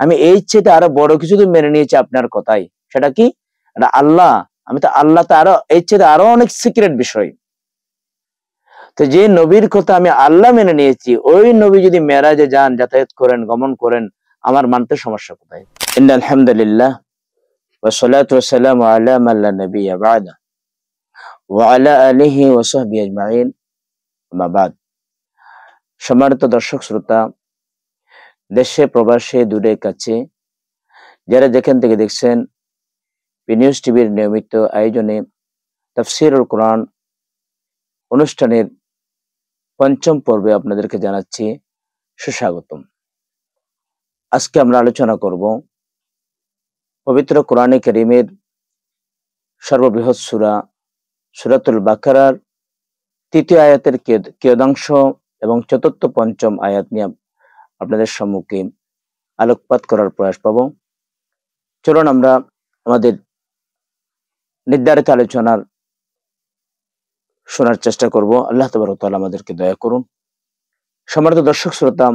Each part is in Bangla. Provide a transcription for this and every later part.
আমি এই চেয়ে আরো বড় কিছু তো মেনে নিয়েছি আপনার কথাই, সেটা কি? এটা আল্লাহ। আমি তো আল্লাহ তো আরো এই চেয়ে আরো অনেক সিক্রেট বিষয়। তো যে নবীর কথা আমি আল্লাহ মেনে নিয়েছি, ওই নবী যদি মেরাজে যান, যাতায়াত করেন, গমন করেন, আমার মানতে সমস্যা কোথায়? ইন্নাল হামদুলিল্লাহ ওয়া সলাতু ওয়া সালামু আলা মান লা নাবিয়্যা বা'দা ওয়া আলা আলিহি ওয়া সাহবিহি আজমাইন, আম্মা বাদ। সম্মানিত দর্শক শ্রোতা, দেশে প্রবাসে দূরে কাছে যারা যেখান থেকে দেখছেন, পি নিউজ টিভির নিয়মিত আয়োজনে তাফসীরুল কোরআন অনুষ্ঠানের পঞ্চম পর্বে আপনাদেরকে জানাচ্ছি সুস্বাগতম। আজকে আমরা আলোচনা করব পবিত্র কোরআনে কারীমের সর্ববৃহৎ সূরা সূরাতুল বাকারার তৃতীয় আয়াতের কিয়দাংশ এবং চতুর্থ পঞ্চম আয়াত নিয়ে আপনাদের সম্মুখে আলোকপাত করার প্রয়াস পাব। চলুন আমরা আমাদের নির্ধারিত আলোচনার শোনার চেষ্টা করব। আল্লাহ তাবারক ওয়া তাআলা আমাদেরকে দয়া করুন। সম্মানিত দর্শক শ্রোতা,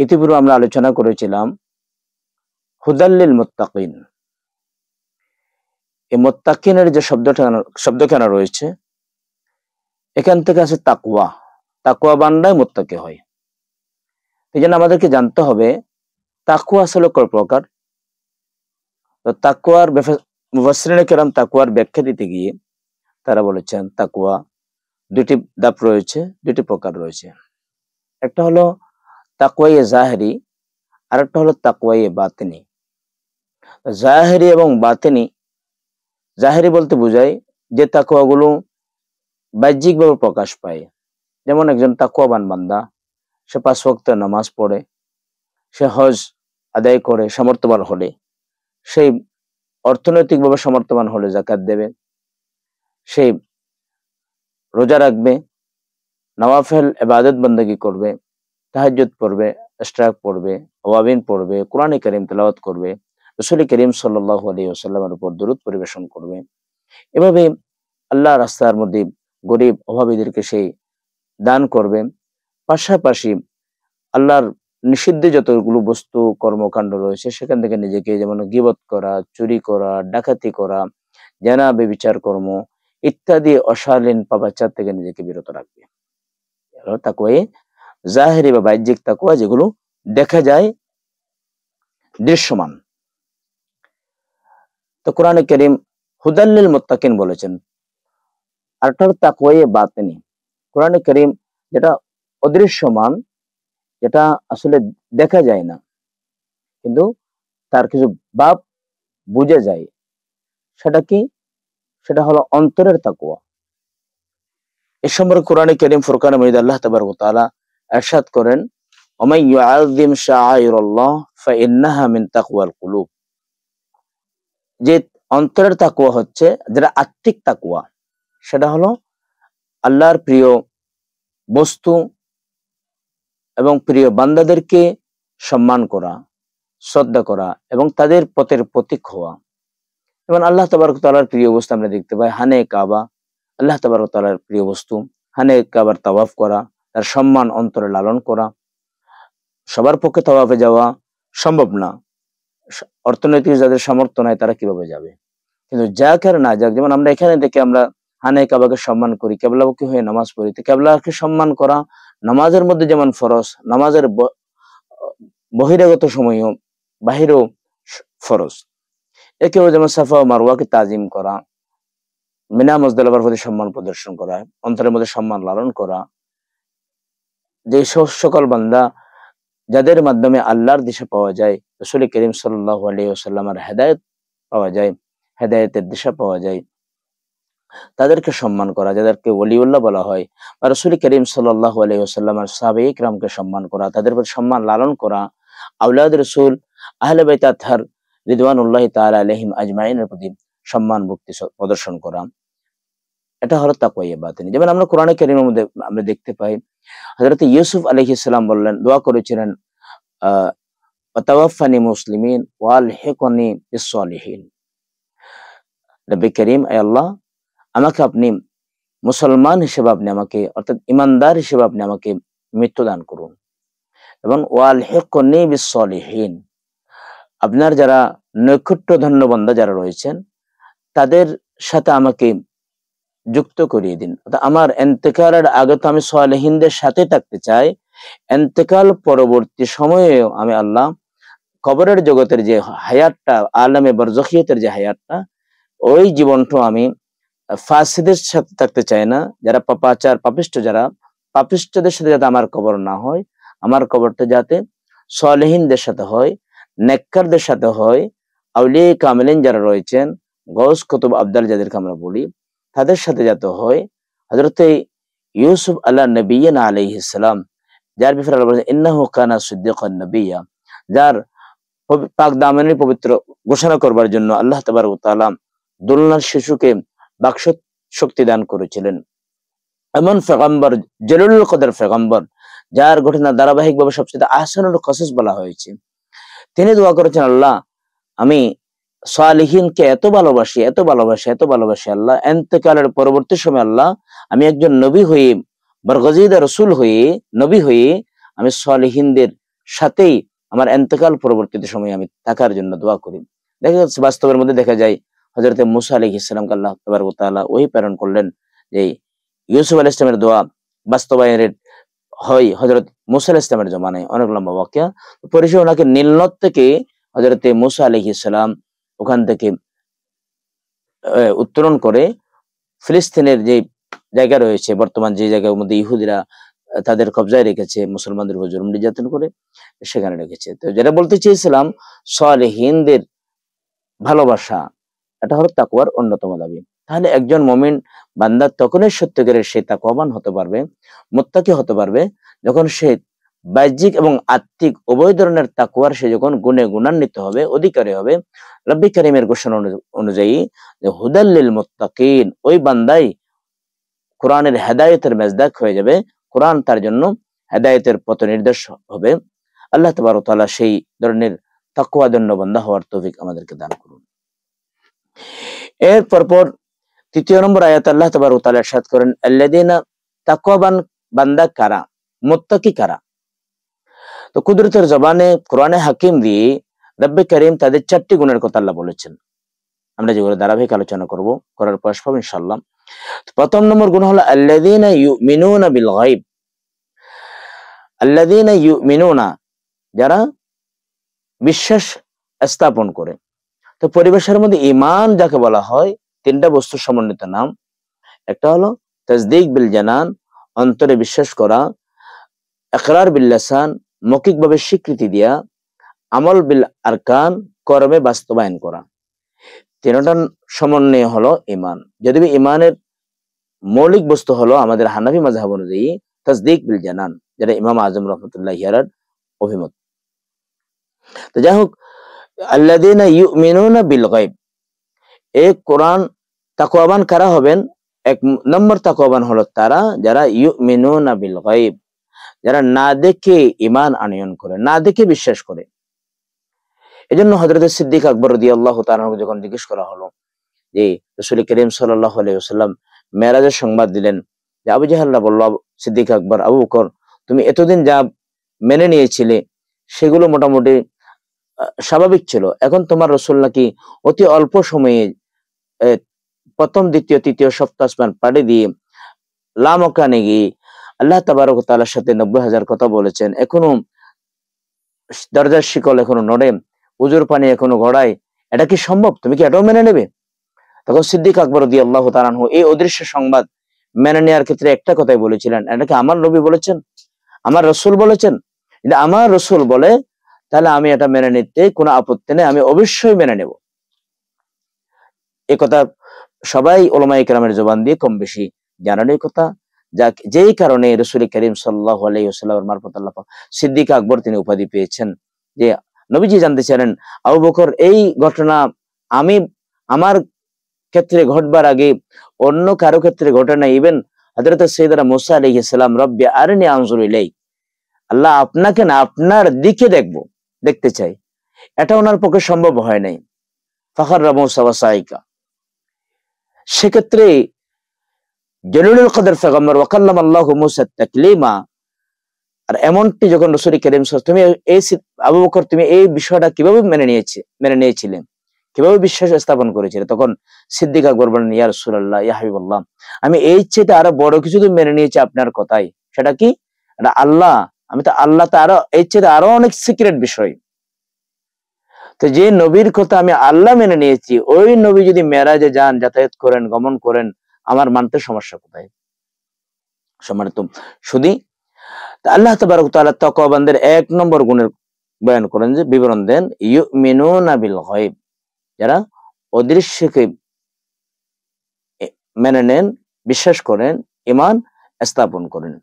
ইতিপূর্বে আমরা আলোচনা করেছিলাম হুদাল লিল মুত্তাকিন। এই মুত্তাকিনের যে শব্দখানা রয়েছে, এখান থেকে আছে তাকওয়া। তাকওয়া বান্দাই মুত্তাকি হয়। এই জন্য আমাদেরকে জানতে হবে তাকওয়া আসলে কয় প্রকার। তো তাকওয়ার মুফাসসিরিনে কেরাম তাকওয়ার ব্যাখ্যা দিতে গিয়ে তারা বলেছেন তাকওয়া দুটি ধাপ রয়েছে, দুটি প্রকার রয়েছে। একটা হলো তাকওয়ায়ে জাহেরি, আর একটা হলো তাকওয়ায়ে বাতিনি। জাহেরি এবং বাতিনি, জাহেরি বলতে বোঝায় যে তাকওয়াগুলো বাহ্যিকভাবে প্রকাশ পায়। যেমন একজন তাকওয়াবান বান্দা, সে 5 ওয়াক্ত নামাজ পড়ে, সে হজ আদায় করে, সামর্থ্যবান হলে সেই অর্থনৈতিকভাবে সমর্থবান হলে যাকাত দেবে, সে রোজা রাখবে, নওয়াফিল ইবাদত বন্দেগী করবে, তাহাজ্জুদ পড়বে, ইশরাক পড়বে, আওয়াবিন পড়বে, কোরআনে কারীম তেলাওয়াত করবে, রাসূল করিম সাল্লাল্লাহু আলাইহি ওয়াসাল্লামের উপর দরুদ পরিবেশন করবে। এভাবে আল্লাহর রাস্তার মধ্যে গরিব অভাবীদেরকে সেই দান করবে। পাশাপাশি আল্লাহর নিষিদ্ধ যতগুলো বস্তু কর্মকাণ্ড রয়েছে সেখান থেকে নিজেকে, যেমন গীবত করা, চুরি করা, ডাকাতি করা, জেনা ব্যভিচার কর্ম ইত্যাদি অশালীন পাপাচার থেকে নিজেকে বিরত রাখবে। তাকওয়ায়ে জাহেরি বা বাহ্যিক তাকওয়া, যেগুলো দেখা যায়, দৃশ্যমান। তো কোরআনে কারীম হুদাল লিল মুত্তাকিন বলেছেন। আর একটা হলো তাকওয়ায়ে বাতিনি। কোরআনে কারীম যেটা অদৃশ্যমান, যেটা আসলে দেখা যায় না, কিন্তু তার কিছু ভাব বোঝা যায়, সেটা কি? সেটা হলো অন্তরের তাকওয়া। এ সম্পর্কে কোরআনে কারীম ফুরকানে মাজিদে আল্লাহ তাবারক ওয়া তাআলা ইরশাদ করেন, ওয়া মান ইউআযযিম শাআইরাল্লাহ ফাইন্নাহা মিন তাকওয়াল কুলুব। যে অন্তরের তাকওয়া হচ্ছে, যেটা আত্মিক তাকওয়া, সেটা হলো আল্লাহর প্রিয় বস্তু এবং প্রিয় বান্দাদেরকে সম্মান করা, শ্রদ্ধা করা এবং তাদের পথের প্রতীক হওয়া। যেমন আল্লাহ তাবারক ওয়া তাআলার প্রিয় বস্তু আমরা দেখতে পাই হানে কাবা। আল্লাহ তাবারক ওয়া তাআলার প্রিয় বস্তু হানে কাবার তাওয়াফ করা, তার সম্মান অন্তরে লালন করা। সবার পক্ষে তাওয়াফে যাওয়া সম্ভব না, অর্থনৈতিক যাদের সামর্থ্য নাই তারা কিভাবে যাবে। কিন্তু যাক আর না যাক, যেমন আমরা এখানে থেকে আমরা হানে কাবাকে সম্মান করি, কিবলামুখী হয়ে নামাজ পড়ি। তো কিবলাকে সম্মান করা নামাজের মধ্যে যেমন ফরজ, নামাজের বহিরাগত সময়ও বাহিরেও ফরজ। একেও যেমন সাফা ও মারওয়াকে তাজিম করা, মিনা মুজদালিফার প্রতি সম্মান প্রদর্শন করা, অন্তরের মধ্যে সম্মান লালন করা। যে সকল বান্দা যাদের মাধ্যমে আল্লাহর দিশা পাওয়া যায়, রাসূল করিম সাল্লাল্লাহু আলাইহি ওয়াসাল্লামের হেদায়েত পাওয়া যায়, হেদায়েতের দিশা পাওয়া যায়, তাদেরকে সম্মান করা, যাদেরকে ওলিউল্লাহ বলা হয়, বা রাসূল করিম সাল্লাল্লাহু আলাইহি ওয়াসাল্লামের সাহাবায়ে কিরামকে সম্মান করা, তাদের প্রতি সম্মান লালন করা, আওলাদ রাসূল আহলে বাইত আতহার রিদওয়ানুল্লাহি তাআলা আলাইহিম আজমাইনের প্রতি সম্মান ভক্তি প্রদর্শন করা, এটা হলো তাকওয়ায়ে বাতিনি। যেমন আমরা কোরআনে কারীমের মধ্যে আমরা দেখতে পাই, হযরত ইউসুফ আলাইহিস সালাম বললেন, দোয়া করেছিলেন, ওয়াতাওয়াফানি মুসলিমিন ওয়া আলহিকনি বিস সলিহিন। রব্বে করিম, আয় আল্লাহ, আমাকে আপনি মুসলমান হিসেবে আপনি আমাকে, অর্থাৎ ইমানদার হিসেবে আপনি আমাকে মৃত্যু দান করুন, এবং ওয়া আলহিকনি বিস সলিহিন, আপনার যারা নৈকট্য ধন্য বান্দা যারা রয়েছেন তাদের সাথে আমাকে যুক্ত করিয়ে দিন। আমার ইন্তেকালের আগে তো আমি সালেহিনদের সাথে থাকতে চাই, ইন্তেকাল পরবর্তী সময়েও আমি আল্লাহ কবরের জগতের যে হায়াতটা, আলমে বরজখিয়তের যে হায়াতটা, ওই জীবনটা আমি ফাসিদের সাথে থাকতে চাই না। যারা পাপাচার পাপিষ্ঠ, যারা পাপিষ্ঠদের সাথে যাতে আমার কবর না হয়, আমার কবরটা যাতে সালেহিনদের সাথে হয়, নেককারদের সাথে হয়, আউলিয়া কামিলিন যারা রয়েছেন, গৌস কুতুব আবদাল যাদেরকে আমরা বলি, তাদের সাথে যাতে হয়। হযরতে ইউসুফ আলা নবিয়্যিনা আলাইহিস সালাম, যার ব্যাপারে আল্লাহ বলেছেন ইন্নাহু কানা সিদ্দিকান নবিয়্যা, যার পাক দামানি পবিত্র ঘোষণা করবার জন্য আল্লাহ তাবারক ওয়া তাআলা দুলনার শিশুকে বাক শক্তি দান করেছিলেন। এমন পেগম্বর, জলিলুল কদর পেগম্বর, যার ঘটনা ধারাবাহিকভাবে সবচেয়ে আহসানুল কসস বলা হয়েছে, তিনি দোয়া করেছেন, আল্লাহ আমি সালিহিনকে এত ভালোবাসি, এত ভালোবাসি, এত ভালোবাসি আল্লাহ, ইন্তেকালের পরবর্তী সময় আল্লাহ আমি একজন নবী হয়ে, বরগজিদা রসুল হয়ে, নবী হয়ে আমি সালিহিনদের সাথেই আমার ইন্তেকাল পরবর্তীতে সময় আমি থাকার জন্য দোয়া করি। দেখা যাচ্ছে বাস্তবের মধ্যে দেখা যায় হযরতে মুসা আলাইহিস সালামকে আল্লাহ তাবারক ওয়া তাআলা ওহী প্রেরণ করলেন যে ইউসুফ আলাইহিস সালামের দোয়া বাস্তবায়নের হয় হযরত মুসা আলাইহিস সালামের জমানায়, অনেক লম্বা ওয়াকিয়া। পরিশেষে ওনাকে নীলনদ থেকে হযরতে মুসা আলাইহিস সালাম ওখান থেকে উত্তোলন করে ফিলিস্তিনের যে জায়গা রয়েছে, বর্তমান যে জায়গার মধ্যে ইহুদিরা তাদের কবজায় রেখেছে, মুসলমানদের উপর জুলুম নির্যাতন করে, সেখানে রেখেছে। তো যেটা বলতে চেয়েছিলাম, সালেহিনদের ভালোবাসা, এটা হলো তাকওয়ার অন্যতম দাবি। তাহলে একজন মুমিন বান্দা তখনই সত্যিকারের সে তাকওয়াবান হতে পারবে, মুত্তাকি হতে পারবে, যখন সে বাহ্যিক এবং আত্মিক উভয় ধরনের তাকওয়ার সে যখন গুণে গুণান্বিত হবে, অধিকারী হবে। রব্বি কারীমের ঘোষণা অনুযায়ী যে হুদাল লিল মুত্তাকিন, ওই বান্দাই কোরআনের হেদায়েতের মেজদাক হয়ে যাবে, কোরআন তার জন্য হেদায়েতের পথ নির্দেশ হবে। আল্লাহ তাবারক ওয়া তাআলা সেই ধরনের তাকওয়াধন্য বান্দা হওয়ার তৌফিক আমাদেরকে দান করুন। এর পরপর ৩য় নম্বর আয়াত আল্লাহ তাবারক ওয়া তাআলা ইরশাদ করেন, আল্লাযীনা, তাকওয়াবান বান্দা কারা, মুত্তাকি কারা। তো কুদরতের জবানে কোরআনে হাকিম দিয়ে রব্বে কারীম তাদের 4টি গুণের কথা আল্লাহ বলেছেন, আমরা যেগুলো ধারাবাহিক আলোচনা করব, করার প্রয়াস পাবো ইনশাআল্লাহ। প্রথম নম্বর গুণ হলো আল্লাযীনা ইউমিনুনা বিল গায়ব। আল্লাযীনা ইউমিনুনা, যারা বিশ্বাস স্থাপন করে। তো পরিবেশের মধ্যে ঈমান যাকে বলা হয়, 3টা বস্তু সমন্বিত নাম। একটা হলো তাসদীক বিল জানান, অন্তরে বিশ্বাস করা, ইকরার বিল লিসান, মৌখিকভাবে স্বীকৃতি দেয়া, আমল বিল আরকান, কর্মে বাস্তবায়ন করা। 3টার সমন্বয় হলো ঈমান। যদিও ঈমানের মৌলিক বস্তু হলো আমাদের হানাফি মাযহাব অনুযায়ী তাসদীক বিল জানান, যেটা ইমাম আযম রাহমাতুল্লাহি আলাইহির অভিমত। তো যাই হোক, আল্লাযীনা ইউমিনুনা বিল গায়ব, এই কোরআন তাকওয়াবান কারা হবেন? 1 নম্বর তাকওয়াবান হলো তারা যারা ইউমিনুনা বিল গায়ব, যারা না দেখে ঈমান আনয়ন করে, না দেখে বিশ্বাস করে। এজন্য হযরত সিদ্দিক আকবর রাদিয়াল্লাহু তাআলা যখন জিজ্ঞেস করা হলো যে রাসূল করিম সাল্লাল্লাহু আলাইহি ওয়াসাল্লাম মেরাজের সংবাদ দিলেন, যে আবু জাহল বলল, সিদ্দিক আকবর, আবু বকর, তুমি এতদিন যা মেনে নিয়েছিলে সেগুলো মোটামুটি স্বাভাবিক ছিল, এখন তোমার রাসূল নাকি অতি অল্প সময়ে প্রথম, দ্বিতীয়, তৃতীয়, সপ্তম আসমান পাড়ি দিয়ে লামকানে গিয়ে আল্লাহ তাবারক ওয়া তাআলার সাথে 90,000 কথা বলেছেন, এখনো দরজার শিকল এখনো নড়ে, উজুর পানি এখনো গড়ায়, এটা কি সম্ভব? তুমি কি এটাও মেনে নেবে? তখন সিদ্দিক আকবর রাদিয়াল্লাহু তাআলা আনহু এই অদৃশ্য সংবাদ মেনে নেওয়ার ক্ষেত্রে একটা কথাই বলেছিলেন, এটা কি আমার নবী বলেছেন, আমার রাসূল বলেছেন? এটা আমার রাসূল বলে, তাহলে আমি এটা মেনে নিতে কোনো আপত্তি নেই, আমি অবশ্যই মেনে নেব। এই কথা সবাই উলামায়ে কেরামের জবান দিয়ে কম বেশি জানানো কথা, যেই কারণে রাসূল করিম সাল্লাল্লাহু আলাইহি ওয়াসাল্লামের মারফত আল্লাহ পাক সিদ্দিক আকবর তিনি উপাধি পেয়েছেন। যে নবীজি জানতে চাইলেন, আবু বকর, এই ঘটনা আমি আমার ক্ষেত্রে ঘটবার আগে অন্য কারো ক্ষেত্রে ঘটে নাই, ইভেন হযরত সাইয়েদনা মুসা আলাইহিস সালাম, রব্বি আরিনি আনজুর ইলাইক, আল্লাহ আপনাকে না আপনার দিকে দেখতে চাই, এটা ওনার পক্ষে সম্ভব হয় নাই। ফাখাররা মুসা ওয়া সাইকা, সেক্ষেত্রে জলিলুল কদর পেগম্বর ওয়া কাল্লামা আল্লাহু মুসা তাকলিমা, আর এমনটি যখন রাসূল করিম সাল্লাল্লাহু আলাইহি ওয়াসাল্লাম, তুমি এই আবু বকর তুমি এই বিষয়টা কিভাবে মেনে নিয়েছিলেন, কিভাবে বিশ্বাস স্থাপন করেছিলে? তখন সিদ্দিক আকবর বলেন, ইয়া রাসূলুল্লাহ, ইয়া হাবিবাল্লাহ, আমি এই চেয়ে আরো বড় কিছু তো মেনে নিয়েছি আপনার কথাই। সেটা কি? এটা আল্লাহ, আমি তো আল্লাহ তো আরো এই চেয়ে আরো অনেক সিক্রেট বিষয়। তো যে নবীর কথা আমি আল্লাহ মেনে নিয়েছি, ওই নবী যদি মেরাজে যান, যাতায়াত করেন, গমন করেন, আমার মানতে সমস্যা কোথায়? সম্মানিত শুধু আল্লাহ তাবারক তাআলা তাকওয়াবানদের এক নম্বর গুণের বয়ান করেন, যে বিবরণ দেন, ইউমিনুনা বিল গায়ব, যারা অদৃশ্যকে মেনে নেন, বিশ্বাস করেন, ঈমান স্থাপন করেন।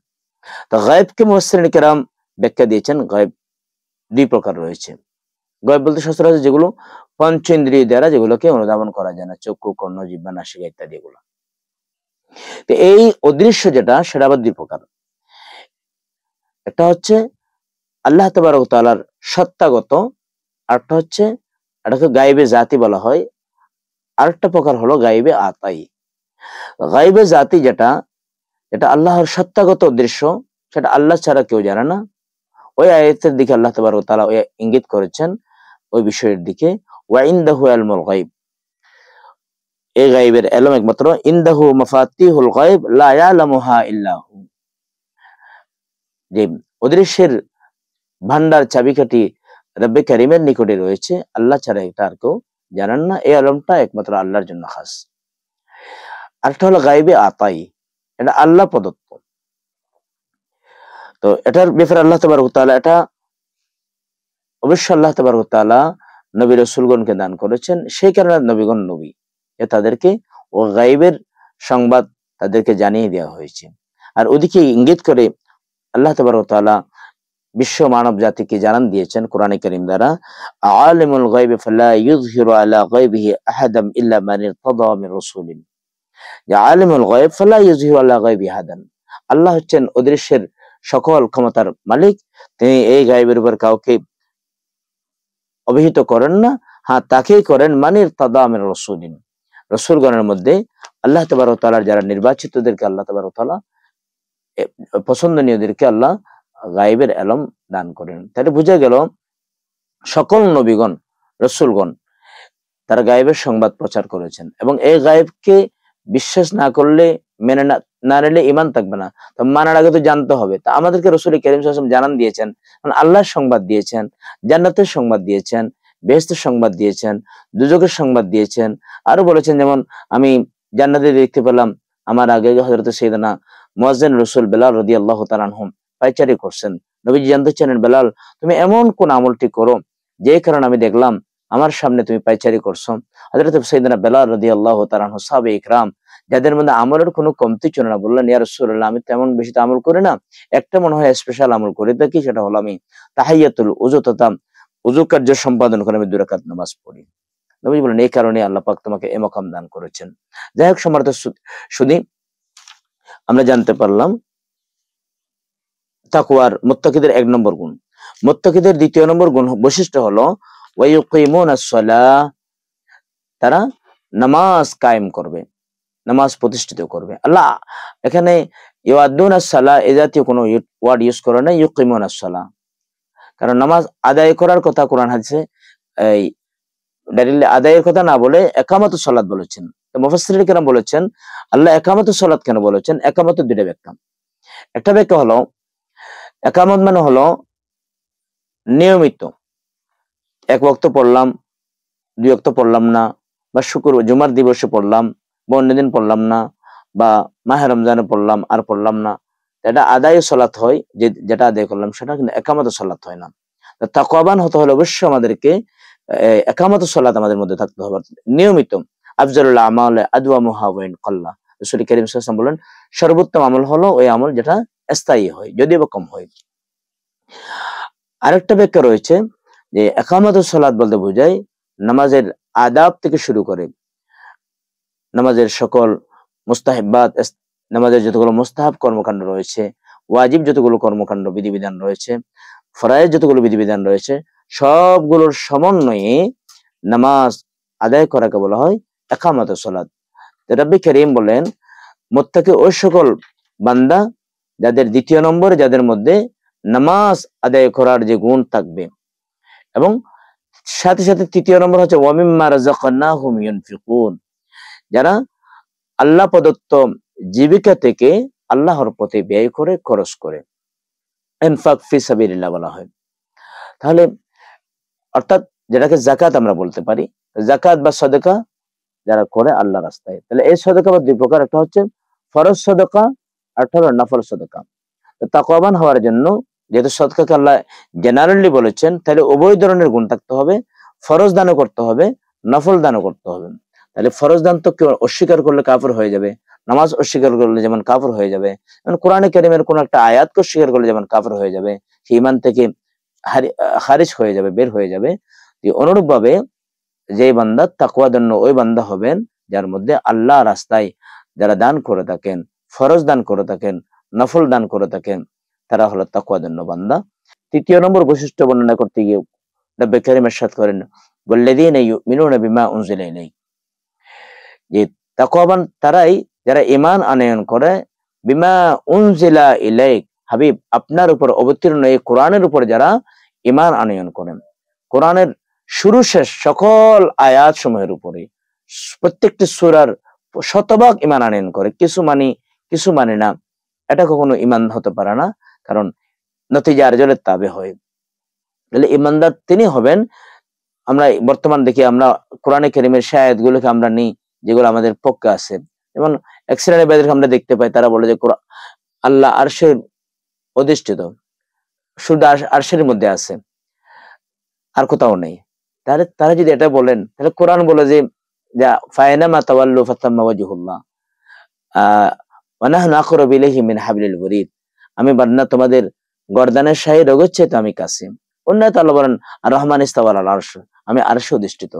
তো গায়বকে মুফাসসিরিন কিরাম ব্যাখ্যা দিয়েছেন, গায়ব দুই প্রকার রয়েছে। গায়ব বলতে সচরাচর যেগুলো পঞ্চেন্দ্রিয় দ্বারা যেগুলোকে অনুধাবন করা যায় না, চক্ষু, কর্ণ, জিহ্বা, নাসিকা ইত্যাদি এগুলো। তো এই অদৃশ্য যেটা, সেটা আবার দুই প্রকার। একটা হচ্ছে আল্লাহ তাবারক তাআলার সত্তাগত, আরেকটা হচ্ছে, এটাকে গায়বে জাতি বলা হয়। আরেকটা প্রকার হলো গায়বে আতাই। গায়বে জাতি যেটা, এটা আল্লাহর সত্তাগত দৃশ্য, সেটা আল্লাহ ছাড়া কেউ জানে না। ওই আয়াতের দিকে আল্লাহ তাবারক ওয়া তাআলা ইঙ্গিত করেছেন, ওই বিষয়ের দিকে, ওয়া ইনদাহু ইলমুল গায়ব, এই গায়বের ইলম একমাত্র, ইনদাহু মাফাতিহুল গায়ব লা ইয়ালামুহা ইল্লা হু, যে অদৃশ্যের ভান্ডার চাবিকাঠি রব্বে কারীমের নিকটে রয়েছে, আল্লাহ ছাড়া এটা আর কেউ জানেন না। এই ইলমটা একমাত্র আল্লাহর জন্য খাস। আরেকটা হলো গায়বে আতাই, এটা আল্লাহ প্রদত্ত। তো এটার ব্যাপারে আল্লাহ তাবারক ওয়া তাআলা, এটা অবশ্যই আল্লাহ তাবারক ওয়া তাআলা নবী রাসূলগণকে দান করেছেন, সেই কারণে নবীগণ নবী, তাদেরকে ও গায়বের সংবাদ তাদেরকে জানিয়ে দেওয়া হয়েছে। আর ওদিকে ইঙ্গিত করে আল্লাহ তাবারক ওয়া তাআলা বিশ্ব মানব জাতিকে জানান দিয়েছেন কোরআনে কারীম দ্বারা, আলিমুল গায়বি ফালা ইউযহিরু আলা গায়বিহি আহাদান ইল্লা মান ইরতাদা মির রাসূলিন, যে আলিমুল গায়ব ফালা ইউযহিরু আলা গায়বি আহাদান, আল্লাহ হচ্ছেন অদৃশ্যের সকল ক্ষমতার মালিক, তিনি এই গায়বের উপর কাউকে অবহিত করেন না। হ্যাঁ, তাকেই করেন মান ইরতাদা মির রাসূলিন, রাসূলগণের মধ্যে আল্লাহ তাবারক ওয়া তাআলার যারা নির্বাচিতদেরকে আল্লাহ তাবারক ওয়া তাআলা পছন্দনীয়দেরকে আল্লাহ গায়বের ইলম দান করেন। তাহলে বোঝা গেল সকল নবীগণ, রাসূলগণ তারা গায়বের সংবাদ প্রচার করেছেন, এবং এই গায়বকে বিশ্বাস না করলে, মেনে না নিলে ঈমান থাকবে না। তো মানার আগে তো জানতে হবে। তা আমাদেরকে রাসূল কারীম সাল্লাল্লাহু আলাইহি ওয়াসাল্লাম জানান দিয়েছেন, মানে আল্লাহর সংবাদ দিয়েছেন, জান্নাতের সংবাদ দিয়েছেন, বেহেশতের সংবাদ দিয়েছেন, দুজকের সংবাদ দিয়েছেন। আরো বলেছেন, যেমন আমি জান্নাতে দেখতে পেলাম আমার আগে হযরত সাইয়েদনা মুয়াজ্জিন রাসূল বেলাল রাদিয়াল্লাহু তাআলা আনহু পায়চারি করছেন। নবীজি জানতে চাইলেন, বেলাল তুমি এমন কোন আমলটি করো যে কারণে আমি দেখলাম আমার সামনে তুমি পায়চারি করছো? হযরত সাইয়েদনা বেলাল রাদিয়াল্লাহু তাআলা আনহু সাহাবায়ে ইকরাম, যাদের মধ্যে আমলের কোনো কমতি ছিল না, বললেন, ইয়া রাসূলুল্লাহ, আমি তেমন বেশি তো আমল করি না, একটা মনে হয় স্পেশাল আমল করে থাকি, সেটা হলো আমি তাহিয়াতুল ওযু তথা ওযু কার্য সম্পাদন করে আমি 2 রাকাত নামাজ পড়ি। নবী বলেন, এই কারণে আল্লাহ পাক তোমাকে এই মাকাম দান করেছেন। যাই হোক সম্মানিত শুধু আমরা জানতে পারলাম তাকওয়ার, মুত্তাকিদের 1 নম্বর গুণ। মুত্তাকিদের 2য় নম্বর গুণ বৈশিষ্ট্য হলো ওয়া ইউকিমুনাস সালাহ, তারা নামাজ কায়েম করবে, নামাজ প্রতিষ্ঠিত করবে। আল্লাহ এখানে ইউআদ্দুনাস সালাহ এই জাতীয় কোনো ওয়ার্ড ইউজ করে না, ইউকিমুনাস সালাহ, কারণ নামাজ আদায় করার কথা কোরআন হাদিসে এই ডাইরেক্টলি আদায়ের কথা না বলে একামাতুস সালাত বলেছেন। তো মুফাসসিরিন কেরাম বলেছেন, আল্লাহ একামাতুস সালাত কেন বলেছেন? একামাতের 2টা ব্যাখ্যা। একটা ব্যাখ্যা হলো, একামত মানে হলো নিয়মিত, 1 ওয়াক্ত পড়লাম, 2 ওয়াক্ত পড়লাম না, বা জুমার দিবসে পড়লাম, বা অন্যদিন পড়লাম না, বা মাহে রমজানে পড়লাম আর পড়লাম না, এটা আদায় সালাত হয়, যেটা আদায় করলাম সেটা, কিন্তু একামত সালাত হয় না। তাকওয়াবান হতে হলে অবশ্যই আমাদেরকে একামত সালাত আমাদের মধ্যে থাকতে হবে, নিয়মিত। আফজালুল আমাল আদওয়ামুহা ওয়া ইন কাল্লা, রাসূল কারীম সাল্লাল্লাহু আলাইহি ওয়াসাল্লাম বলেন, সর্বোত্তম আমল হলো ওই আমল যেটা স্থায়ী হয়, যদিও বা কম হয়। আরেকটা ব্যাখ্যা রয়েছে যে একামতুস সালাত বলতে বোঝায় নামাজের আদাব থেকে শুরু করে নামাজের সকল মুস্তাহিবাত, নামাজের যতগুলো মুস্তাহাব কর্মকাণ্ড রয়েছে, ওয়াজিব যতগুলো কর্মকাণ্ড বিধিবিধান রয়েছে, ফরজ যতগুলো বিধিবিধান রয়েছে, সবগুলোর সমন্বয়ে নামাজ আদায় করাকে বলা হয় একামতুস সালাত। রাব্বি কারীম বলেন, মুত্তাকি ওই সকল বান্দা যাদের 2য় নম্বরে, যাদের মধ্যে নামাজ আদায় করার যে গুণ থাকবে, এবং সাথে সাথে তৃতীয় নম্বর হচ্ছে ওয়ামিম্মা রাযাকনাহুম ইউনফিকুন, যারা আল্লাহ প্রদত্ত জীবিকা থেকে আল্লাহর পথে ব্যয় করে, খরচ করে, ইনফাক ফি সাবিলিল্লাহ বলা হয়। তাহলে অর্থাৎ যেটাকে যাকাত আমরা বলতে পারি, যাকাত বা সদকা যারা করে আল্লাহ রাস্তায়, তাহলে এই সদকা বা দুই প্রকার, একটা হচ্ছে ফরজ সদকা, আর একটা হলো নফল সদকা। তো তাকওয়াবান হওয়ার জন্য যেহেতু সদকাকে আল্লাহ জেনারেলি বলেছেন, তাহলে উভয় ধরনের গুণ থাকতে হবে, ফরজ দানও করতে হবে, নফল দানও করতে হবে। তাহলে ফরজ দান তো কেউ অস্বীকার করলে কাফির হয়ে যাবে, নামাজ অস্বীকার করলে যেমন কাফির হয়ে যাবে, কোরআনে কারীমের কোন একটা আয়াতকে অস্বীকার করলে যেমন কাফির হয়ে যাবে, সে ঈমান থেকে খারিজ হয়ে যাবে, বের হয়ে যাবে। অনুরূপ ভাবে যে বান্দা তাকওয়াদন্য, ওই বান্দা হবেন যার মধ্যে আল্লাহ রাস্তায় যারা দান করে থাকেন, ফরজ দান করে থাকেন, নফল দান করে থাকেন, তারা হলো তাকওয়াদন্য বান্দা। তৃতীয় নম্বর বৈশিষ্ট্য বর্ণনা করতে গিয়ে নবী কারীম ইরশাদ করেন, ওয়াল্লাযীনা ইউমিনুনা বিমা উনজিলা ইলাইক, যে তাকওয়াবান তারাই যারা ঈমান আনয়ন করে, বিমা উনজিলা ইলাইক, হাবিব আপনার উপর অবতীর্ণ এই কোরআনের উপর যারা ঈমান আনয়ন করেন, কোরআনের শুরু শেষ সকল আয়াত সমূহের উপরে, প্রত্যেকটি সূরার শতভাগ ঈমান আনয়ন করে, কিছু মানি কিছু মানি না, এটা কখনো ঈমান হতে পারে না, কারণ নতিজা আরজলের তাবে হয়। তাহলে ঈমানদার তিনি হবেন। আমরা বর্তমান দেখি, আমরা কোরআনে কারীমের সেই আয়াতগুলোকে আমরা নিই যেগুলো আমাদের পক্ষে আছে, যেমন এক শ্রেণীর বেদেরকে আমরা দেখতে পাই, তারা বলে যে আল্লাহ আরশের অধিষ্ঠিত, শুধু আরশের মধ্যে আছে, আর কোথাও নেই। তাহলে তারা যদি এটা বলেন, তাহলে কোরআন বলে যে যা ফায়নামা তাওয়াল্লু ফাতাম্মা ওয়াজহুল্লাহ ওয়া নাহনু আকরাবু ইলাইহি মিন হাবলিল ওয়ারিদ, আমি বান্দা তোমাদের গর্দানের শাহী রগচ্ছে তো আমি কাছে। অন্য আয়াতে আল্লাহ বলেন আর রহমান ইস্তাওয়া আলাল আরশ, আমি আরশে অধিষ্ঠিত।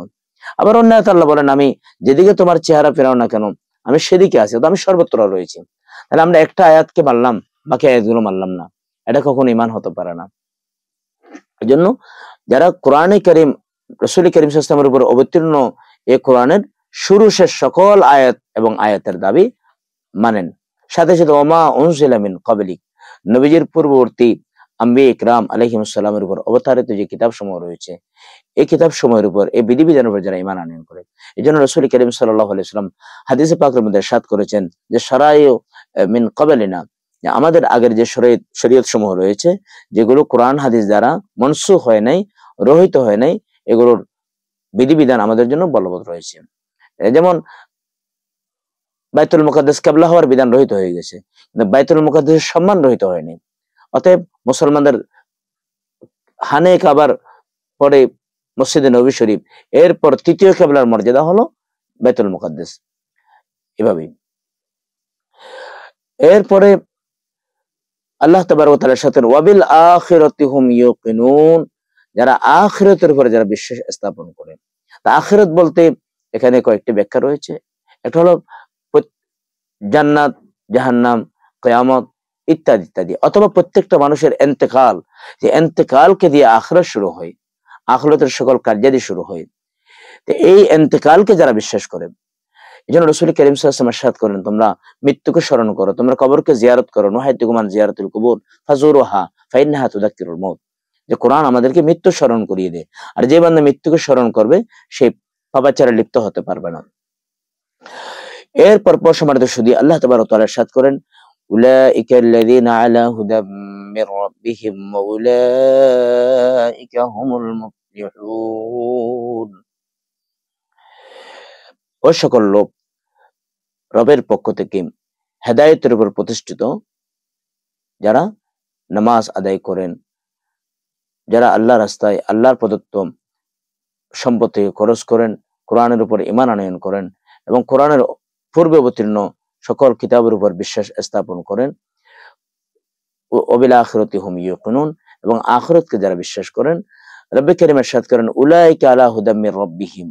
আবার অন্য আয়াতে আল্লাহ বলেন আমি যেদিকে তোমার চেহারা ফেরাও না কেন আমি সেদিকে আছি, তো আমি সর্বত্র রয়েছি। তাহলে আমরা একটা আয়াতকে মানলাম, বাকি আয়াতগুলো মানলাম না, এটা কখনো ঈমান হতে পারে না। এজন্য যারা কোরআনে কারীম, রাসূল কারীম সাল্লাল্লাহু আলাইহি ওয়াসাল্লামের উপর অবতীর্ণ এই কোরআনের শুরু শেষ সকল আয়াত এবং আয়াতের দাবি মানেন, সাথে সাথে ওমা উনজিলা মিন ক্বাবলিক, নবীজির পূর্ববর্তী আম্বিয়া ইকরাম আলাইহিমুস সালামের উপর অবতারিত যে কিতাবসমূহ রয়েছে, এই কিতাবসমূহের উপর, এই বিধিবিধানের উপর যারা ঈমান আনয়ন করে, এজন্য রাসূল কারীম সাল্লাল্লাহু আলাইহি ওয়াসাল্লাম হাদিসে পাকের মধ্যে ইরশাদ করেছেন যে শারাইউ মিন ক্বাবলিনা, যে আমাদের আগের যে শরীয়ত সমূহ রয়েছে, যেগুলো কোরআন হাদিস দ্বারা মনসুখ হয় নাই, রহিত হয় নাই, এগুলোর বিধিবিধান আমাদের জন্য বলবৎ রয়েছে। যেমন বাইতুল মুকাদ্দাস কিবলা হওয়ার বিধান রহিত হয়ে গেছে, কিন্তু বাইতুল মুকাদ্দাসের সম্মান রহিত হয়নি। অতএব মুসলমানদের হানে কাবার পরে মসজিদে নবী শরীফ, এরপর তৃতীয় কিবলার মর্যাদা হলো বাইতুল মুকাদ্দাস। এভাবেই এরপরে আল্লাহ তাবারক ওয়া তাআলা সাথে ওয়াবিল আখিরাতি হুম ইউকিনুন, যারা আখিরাতের উপরে যারা বিশ্বাস স্থাপন করে। তা আখিরাত বলতে এখানে কয়েকটি ব্যাখ্যা রয়েছে। একটা হলো জান্নাত, জাহান্নাম, কিয়ামত ইত্যাদি ইত্যাদি, অথবা প্রত্যেকটা মানুষের ইন্তেকাল, যে ইন্তেকালকে দিয়ে আখিরাত শুরু হয়, আখিরাতের সকল কার্যাদি শুরু হয়। তো এই ইন্তেকালকে যারা বিশ্বাস করে, এজন্য রাসূল কারীম সাল্লাল্লাহু আলাইহি ওয়াসাল্লাম ইরশাদ করেন, তোমরা মৃত্যুকে স্মরণ করো, তোমরা কবরকে জিয়ারত করো, নুহাইতুকুম আন জিয়ারাতিল কুবুর ফাজুরুহা ফাইন্নাহা তুযাক্কিরুল মাউত। যে কোরআন আমাদেরকে মৃত্যু স্মরণ করিয়ে দেয়, আর যে বান্দা মৃত্যুকে স্মরণ করবে সে পাপাচারে লিপ্ত হতে পারবে না। এরপর সম্মানিত সুধী, আল্লাহ তাবারক ওয়া তাআলা ইরশাদ করেন, উলাইকা আল্লাযীনা আলা হুদাম মির রাব্বিহিম ওয়া উলাইকা হুমুল মুফলিহুন। ওই সকল লোক রবের পক্ষ থেকে হেদায়েতের উপর প্রতিষ্ঠিত, যারা নামাজ আদায় করেন, যারা আল্লাহ রাস্তায় আল্লাহর প্রদত্ত সম্পদ থেকে খরচ করেন, কোরআনের উপর ঈমান আনয়ন করেন, এবং কোরআনের পূর্বে অবতীর্ণ সকল কিতাবের উপর বিশ্বাস স্থাপন করেন, ওয়াবিল আখিরাতি হুম ইউকিনুন, এবং আখিরাতকে যারা বিশ্বাস করেন, রব্বুল কারীম ইরশাদ করেন, উলাইকা আলা হুদাম মির রাব্বিহিম,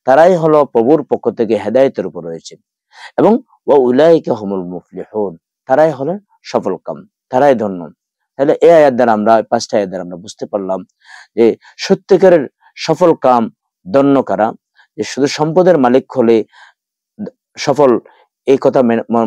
তারাই হলো প্রভুর পক্ষ থেকে হেদায়েতের উপর রয়েছে, এবং ওয়া উলাইকা হুমুল মুফলিহুন, তারাই হলেন সফলকাম, তারাই ধন্য। তাহলে এই আয়াত দ্বারা আমরা, পাঁচটা আয়াত দ্বারা আমরা বুঝতে পারলাম যে সত্যিকারের সফল কাম ধন্য কারা, যে শুধু সম্পদের মালিক হলে সফল এই কথা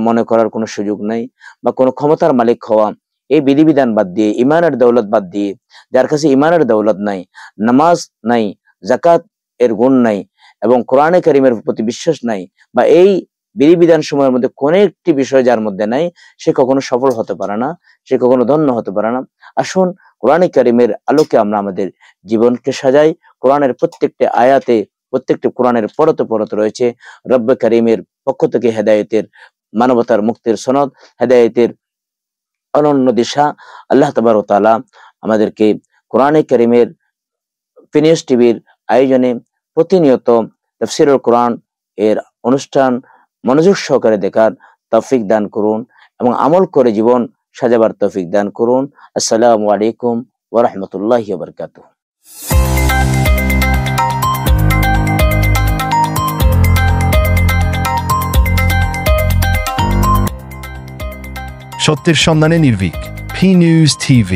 মনে করার কোনো সুযোগ নাই, বা কোনো ক্ষমতার মালিক হওয়া এই বিধিবিধান বাদ দিয়ে, ইমানের দৌলত বাদ দিয়ে, যার কাছে ইমানের দৌলত নাই, নামাজ নাই, জাকাত এর গুণ নাই এবং কোরআনে কারিমের প্রতি বিশ্বাস নাই, বা এই বিধিবিধান সময়ের মধ্যে কোন একটি বিষয় যার মধ্যে নাই, সে কখনো সফল হতে পারে না, সে কখনো ধন্য হতে পারে না। আসুন কোরআনে কারিমের আলোকে আমরা আমাদের জীবনকে সাজাই। কোরআনের প্রত্যেকটি আয়াতে, প্রত্যেকটি কোরআনের পরতে পরতে রয়েছে রব্বে কারিমের পক্ষ থেকে হেদায়েতের, মানবতার মুক্তির সনদ, হেদায়েতের অনন্য দিশা। আল্লাহ তাবারক ওয়া তাআলা আমাদেরকে কোরআনে কারিমের ফিনিশ টিভির আয়োজনে প্রতিনিয়ত তাফসীরুল কোরআন এর অনুষ্ঠান মনোযোগ সহকারে দেখার তৌফিক দান করুন এবং আমল করে জীবন সাজাবার তৌফিক দান করুন। আসসালামু আলাইকুম ওয়া রাহমাতুল্লাহি ওয়া বারাকাতুহু। সত্যের সন্ধানে নির্ভীক, P News TV।